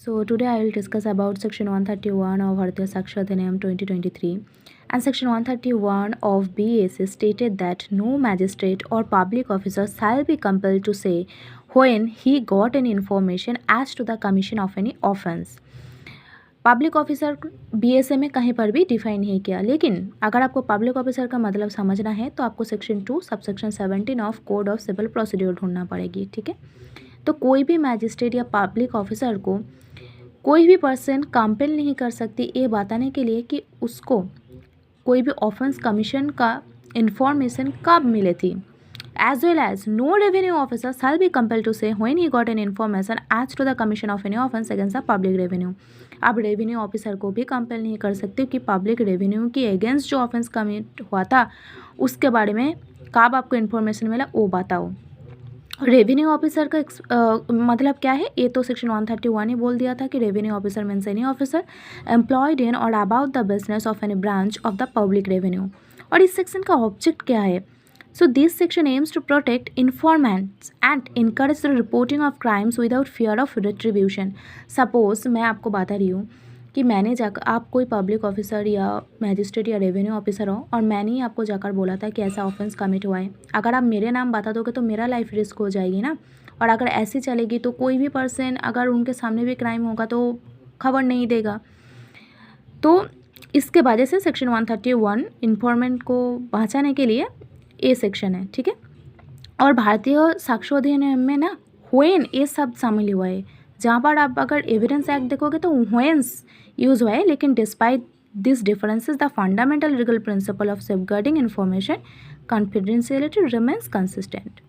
So today I will discuss about Section 131 of Bharatiya Sakshra Adhiniyam 2023, and Section 131 of BAS stated that no magistrate or public officer shall be compelled to say when he got any information as to the commission of any offence. Public officer BSA में कहीं पर भी define नहीं किया, लेकिन अगर आपको public officer का मतलब समझना है तो आपको section 2 subsection 17 of code of civil procedure ढूंढना पड़ेगी। ठीक है, तो कोई भी मैजिस्ट्रेट या पब्लिक ऑफिसर को कोई भी पर्सन कंपेल नहीं कर सकती ये बताने के लिए कि उसको कोई भी ऑफेंस कमीशन का इंफॉर्मेशन कब मिले थी। As well as no revenue officer shall be compelled to say when he got any information as to the commission of any offence against the public revenue। आप रेवेन्यू ऑफिसर को भी compel नहीं कर सकते कि पब्लिक रेवेन्यू के against जो offence commit हुआ था उसके बारे में कब आपको इन्फॉर्मेशन मिला वो बताओ। रेवेन्यू ऑफिसर का मतलब क्या है, ये तो सेक्शन 131 ही बोल दिया था कि revenue officer means any officer employed in or about the business of any branch of the public revenue. और इस सेक्शन का ऑब्जेक्ट क्या है? So this section aims to protect informants and encourage the reporting of crimes without fear of retribution। Suppose मैं आपको बता रही हूँ कि मैंने जाकर, आप कोई पब्लिक ऑफिसर या मैजिस्ट्रेट या रेवेन्यू ऑफिसर हो और मैंने ही आपको जाकर बोला था कि ऐसा ऑफेंस कमिट हुआ है। अगर आप मेरे नाम बता दोगे तो मेरा लाइफ रिस्क हो जाएगी ना, और अगर ऐसी चलेगी तो कोई भी पर्सन अगर उनके सामने भी क्राइम होगा तो खबर नहीं देगा। तो इसके वजह से सेक्शन 131 इन्फॉर्मेंट को बचाने के लिए ए सेक्शन है। ठीक है, और भारतीय साक्ष्य अधिनियम में ना व्हेन ये शब्द शामिल हुआ है, जहाँ पर आप अगर एविडेंस एक्ट देखोगे तो व्हेन्स यूज हुआ है, लेकिन despite this differences the fundamental legal principle of safeguarding information confidentiality remains consistent.